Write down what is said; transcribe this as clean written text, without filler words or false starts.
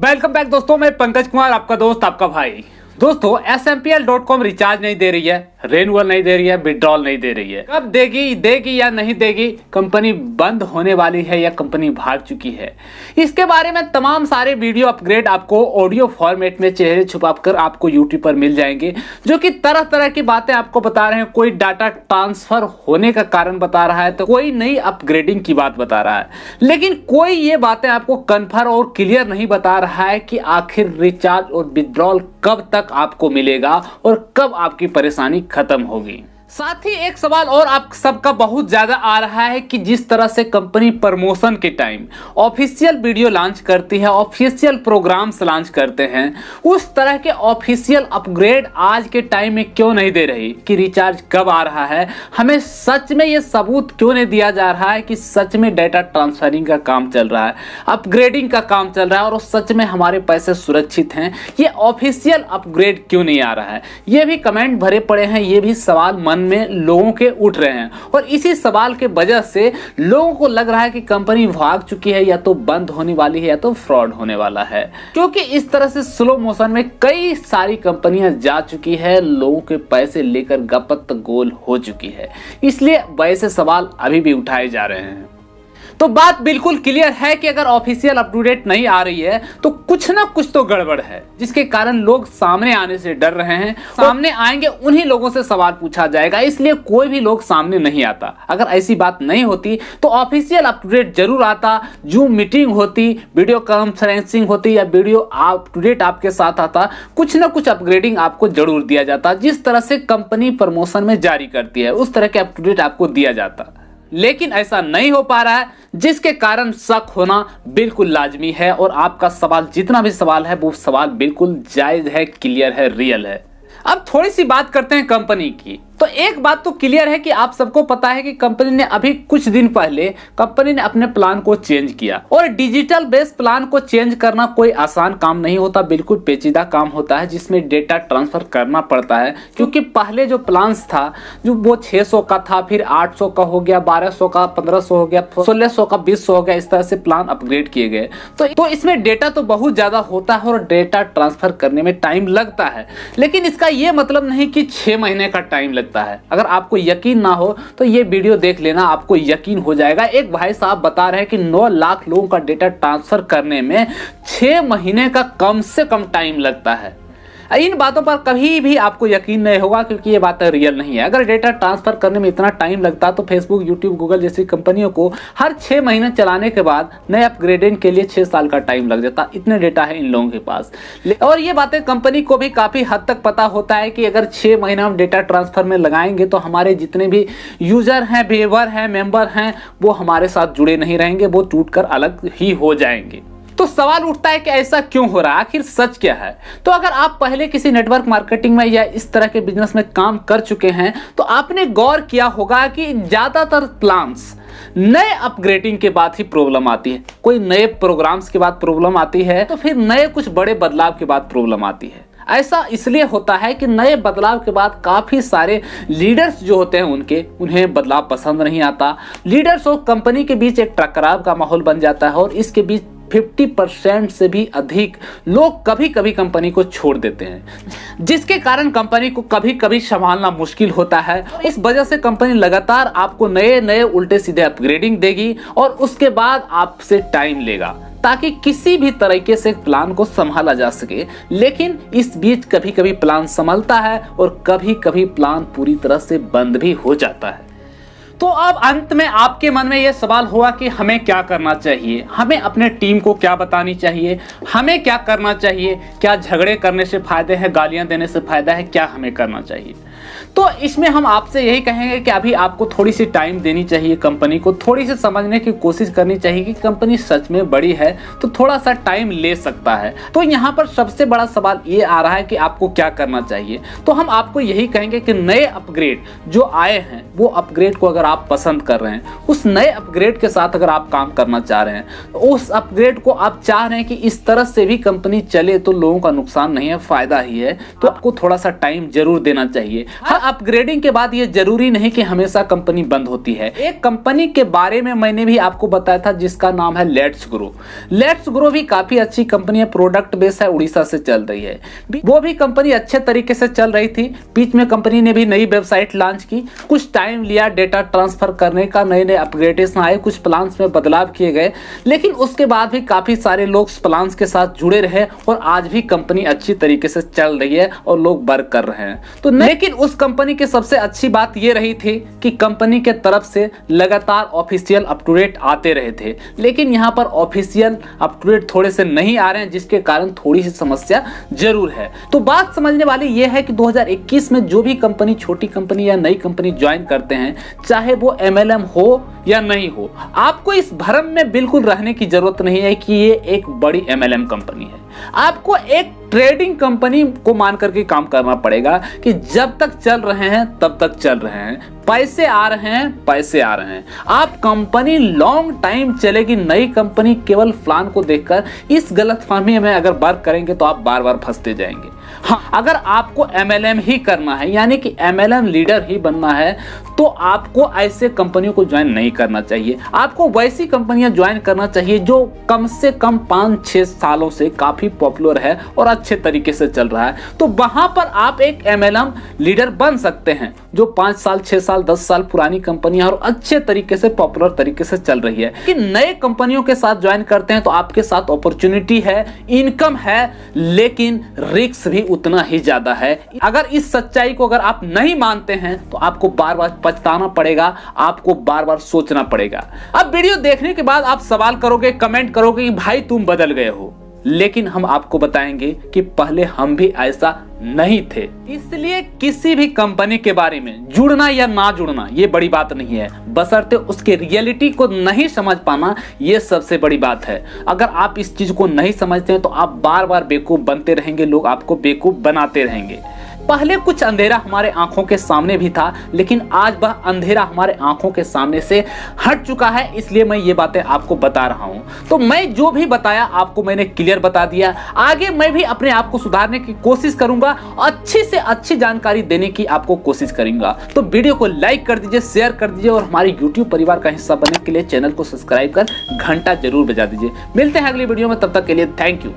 Welcome back दोस्तों, मैं पंकज कुमार, आपका दोस्त, आपका भाई। दोस्तों SMPL.com रिचार्ज नहीं दे रही है, रेन्युअल नहीं दे रही है, विड्रॉल नहीं दे रही है। कब देगी या नहीं देगी, कंपनी बंद होने वाली है या कंपनी भाग चुकी है, इसके बारे में तमाम सारे वीडियो अपग्रेड आपको ऑडियो फॉर्मेट में चेहरे छुपाकर आपको यूट्यूब पर मिल जाएंगे, जो कि तरह तरह की बातें आपको बता रहे हैं। कोई डाटा ट्रांसफर होने का कारण बता रहा है, तो कोई नई अपग्रेडिंग की बात बता रहा है, लेकिन कोई ये बातें आपको कन्फर्म और क्लियर नहीं बता रहा है कि आखिर रिचार्ज और विड्रॉल कब तक आपको मिलेगा और कब आपकी परेशानी खत्म होगी। साथ ही एक सवाल और आप सबका बहुत ज्यादा आ रहा है कि जिस तरह से कंपनी प्रमोशन के टाइम ऑफिशियल वीडियो लॉन्च करती है, ऑफिशियल प्रोग्राम्स लॉन्च करते हैं, उस तरह के ऑफिशियल अपग्रेड आज के टाइम में क्यों नहीं दे रही कि रिचार्ज कब आ रहा है। हमें सच में ये सबूत क्यों नहीं दिया जा रहा है कि सच में डेटा ट्रांसफरिंग का काम चल रहा है, अपग्रेडिंग का काम चल रहा है और सच में हमारे पैसे सुरक्षित हैं। ये ऑफिशियल अपग्रेड क्यों नहीं आ रहा है, ये भी कमेंट भरे पड़े हैं, ये भी सवाल मन में लोगों के उठ रहे हैं और इसी सवाल के वजह से लोगों को लग रहा है कि कंपनी भाग चुकी है, या तो बंद होने वाली है या तो फ्रॉड होने वाला है। क्योंकि इस तरह से स्लो मोशन में कई सारी कंपनियां जा चुकी है, लोगों के पैसे लेकर गपत गोल हो चुकी है, इसलिए वैसे सवाल अभी भी उठाए जा रहे हैं। तो बात बिल्कुल क्लियर है कि अगर ऑफिशियल अपडेट नहीं आ रही है तो कुछ ना कुछ तो गड़बड़ है, जिसके कारण लोग सामने आने से डर रहे हैं। सामने आएंगे उन्हीं लोगों से सवाल पूछा जाएगा, इसलिए कोई भी लोग सामने नहीं आता। अगर ऐसी बात नहीं होती तो ऑफिशियल अपडेट जरूर आता, जूम मीटिंग होती, वीडियो कॉन्फ्रेंसिंग होती या वीडियो अपडेट आपके साथ आता, कुछ ना कुछ अपग्रेडिंग आपको जरूर दिया जाता। जिस तरह से कंपनी प्रमोशन में जारी करती है उस तरह के अपडेट आपको दिया जाता, लेकिन ऐसा नहीं हो पा रहा है, जिसके कारण शक होना बिल्कुल लाजमी है। और आपका सवाल, जितना भी सवाल है, वो सवाल बिल्कुल जायज है, क्लियर है, रियल है। अब थोड़ी सी बात करते हैं कंपनी की। तो एक बात तो क्लियर है कि आप सबको पता है कि कंपनी ने अभी कुछ दिन पहले कंपनी ने अपने प्लान को चेंज किया, और डिजिटल बेस्ड प्लान को चेंज करना कोई आसान काम नहीं होता, बिल्कुल पेचीदा काम होता है, जिसमें डेटा ट्रांसफर करना पड़ता है। क्योंकि पहले जो प्लान्स था जो वो 600 का था, फिर 800 का हो गया, 1200 का, 1500 हो गया, 1600 का, 2000 हो गया, इस तरह से प्लान अपग्रेड किए गए। तो इसमें डेटा तो बहुत ज्यादा होता है और डेटा ट्रांसफर करने में टाइम लगता है, लेकिन इसका ये मतलब नहीं कि 6 महीने का टाइम लगता है। अगर आपको यकीन ना हो तो ये वीडियो देख लेना, आपको यकीन हो जाएगा। एक भाई साहब बता रहे हैं कि 9 लाख लोगों का डेटा ट्रांसफर करने में 6 महीने का कम से कम टाइम लगता है। इन बातों पर कभी भी आपको यकीन नहीं होगा, क्योंकि ये बातें रियल नहीं है। अगर डेटा ट्रांसफर करने में इतना टाइम लगता तो फेसबुक, यूट्यूब, गूगल जैसी कंपनियों को हर 6 महीने चलाने के बाद नए अपग्रेडिंग के लिए 6 साल का टाइम लग जाता। इतने डेटा है इन लोगों के पास, और ये बातें कंपनी को भी काफी हद तक पता होता है कि अगर 6 महीना हम डेटा ट्रांसफर में लगाएंगे तो हमारे जितने भी यूजर हैं, व्यूअर हैं, मेंबर हैं, वो हमारे साथ जुड़े नहीं रहेंगे, वो टूटकर अलग ही हो जाएंगे। तो सवाल उठता है कि ऐसा क्यों हो रहा है, आखिर सच क्या है। तो अगर आप पहले किसी नेटवर्क मार्केटिंग में या इस तरह के बिजनेस में काम कर चुके हैं तो आपने गौर किया होगा कि ज्यादातर प्लान्स नए अपग्रेडिंग के बाद ही प्रॉब्लम आती है। कोई नए प्रोग्राम्स के बाद प्रॉब्लम आती है, तो फिर नए कुछ बड़े बदलाव के बाद प्रॉब्लम आती है। ऐसा इसलिए होता है कि नए बदलाव के बाद काफी सारे लीडर्स जो होते हैं उन्हें बदलाव पसंद नहीं आता। लीडर्स और कंपनी के बीच एक टकराव का माहौल बन जाता है और इसके बीच 50% से भी अधिक लोग कभी कभी कंपनी को छोड़ देते हैं, जिसके कारण कंपनी को कभी कभी संभालना मुश्किल होता है। इस वजह से कंपनी लगातार आपको नए नए उल्टे सीधे अपग्रेडिंग देगी और उसके बाद आपसे टाइम लेगा ताकि किसी भी तरीके से प्लान को संभाला जा सके। लेकिन इस बीच कभी कभी प्लान संभलता है और कभी कभी प्लान पूरी तरह से बंद भी हो जाता है। तो अब अंत में आपके मन में यह सवाल हुआ कि हमें क्या करना चाहिए, हमें अपने टीम को क्या बतानी चाहिए, हमें क्या करना चाहिए, क्या झगड़े करने से फायदे हैं, गालियां देने से फायदा है, क्या हमें करना चाहिए। तो इसमें हम आपसे यही कहेंगे कि अभी आपको थोड़ी सी टाइम देनी चाहिए, कंपनी को थोड़ी सी समझने की कोशिश करनी चाहिए कि कंपनी सच में बड़ी है तो थोड़ा सा टाइम ले सकता है। तो यहाँ पर सबसे बड़ा सवाल ये आ रहा है कि आपको क्या करना चाहिए। तो हम आपको यही कहेंगे कि नए अपग्रेड जो आए हैं वो अपग्रेड को अगर आप पसंद कर रहे हैं, उस नए अपग्रेड के साथ अगर आप काम करना चाह रहे हैं, उस अपग्रेड को आप चाह रहे हैं कि इस तरह से भी कंपनी चले तो लोगों का नुकसान नहीं है, फायदा ही है, तो आपको थोड़ा सा टाइम जरूर देना चाहिए। हर अपग्रेडिंग के बाद ये जरूरी नहीं कि हमेशा कंपनी बंद होती है। एक कंपनी के बारे में मैंने भी आपको बताया था जिसका नाम है लेट्स ग्रो। लेट्स ग्रो भी काफी अच्छी कंपनी है, प्रोडक्ट बेस है, उड़ीसा से चल रही है। वो भी कंपनी अच्छे तरीके से चल रही थी। बीच में कंपनी ने भी नई वेबसाइट लॉन्च की, कुछ टाइम लिया डेटा ट्रांसफर करने का, नए नए अपग्रेडेशन आए, कुछ प्लान्स में बदलाव किए गए, लेकिन उसके बाद भी काफी सारे लोग प्लान्स के साथ जुड़े रहे और आज भी कंपनी अच्छी तरीके से चल रही है और लोग वर्क कर रहे हैं। तो लेकिन उस कंपनी की सबसे अच्छी बात यह रही थी कि कंपनी के तरफ से लगातार ऑफिशियल अपटूडेट आते रहे थे, लेकिन यहां पर ऑफिशियल अपटूडेट थोड़े से नहीं आ रहे हैं, जिसके कारण थोड़ी सी समस्या जरूर है। तो बात समझने वाली यह है कि 2021 में जो भी कंपनी, छोटी कंपनी या नई कंपनी ज्वाइन करते हैं, चाहे वो MLM हो या नहीं हो, आपको इस भ्रम में बिल्कुल रहने की जरूरत नहीं है कि ये एक बड़ी MLM कंपनी है। आपको एक ट्रेडिंग कंपनी को मान करके काम करना पड़ेगा कि जब तक चल रहे हैं तब तक चल रहे हैं, पैसे आ रहे हैं, पैसे आ रहे हैं। आप कंपनी लॉन्ग टाइम चलेगी, नई कंपनी केवल प्लान को देखकर इस गलतफहमी में अगर वर्क करेंगे तो आप बार बार फंसते जाएंगे। हाँ, अगर आपको MLM ही करना है, यानी कि MLM लीडर ही बनना है, तो आपको ऐसे कंपनियों को ज्वाइन नहीं करना चाहिए। आपको वैसी कंपनियां ज्वाइन करना चाहिए जो कम से कम 5-6 सालों से काफी पॉपुलर है और अच्छे तरीके से चल रहा है। तो वहां पर आप एक MLM लीडर बन सकते हैं जो 5 साल, 6 साल, 10 साल पुरानी कंपनियां और अच्छे तरीके से, पॉपुलर तरीके से चल रही है। कि नए कंपनियों के साथ ज्वाइन करते हैं तो आपके साथ अपॉर्चुनिटी है, इनकम है, लेकिन रिस्क भी उतना ही ज्यादा है। अगर इस सच्चाई को अगर आप नहीं मानते हैं तो आपको बार बार पछताना पड़ेगा, आपको बार बार सोचना पड़ेगा। अब वीडियो देखने के बाद आप सवाल करोगे, कमेंट करोगे कि भाई तुम बदल गए हो, लेकिन हम आपको बताएंगे कि पहले हम भी ऐसा नहीं थे। इसलिए किसी भी कंपनी के बारे में जुड़ना या ना जुड़ना ये बड़ी बात नहीं है, बशर्ते उसके रियलिटी को नहीं समझ पाना ये सबसे बड़ी बात है। अगर आप इस चीज को नहीं समझते हैं तो आप बार बार बेवकूफ बनते रहेंगे, लोग आपको बेवकूफ बनाते रहेंगे। पहले कुछ अंधेरा हमारे आंखों के सामने भी था, लेकिन आज वह अंधेरा हमारे आंखों के सामने से हट चुका है, इसलिए मैं ये बातें आपको बता रहा हूं। तो मैं जो भी बताया आपको मैंने क्लियर बता दिया। आगे मैं भी अपने आप को सुधारने की कोशिश करूंगा, अच्छी से अच्छी जानकारी देने की आपको कोशिश करूंगा। तो वीडियो को लाइक कर दीजिए, शेयर कर दीजिए और हमारे यूट्यूब परिवार का हिस्सा बनने के लिए चैनल को सब्सक्राइब कर घंटा जरूर बजा दीजिए। मिलते हैं अगली वीडियो में, तब तक के लिए थैंक यू।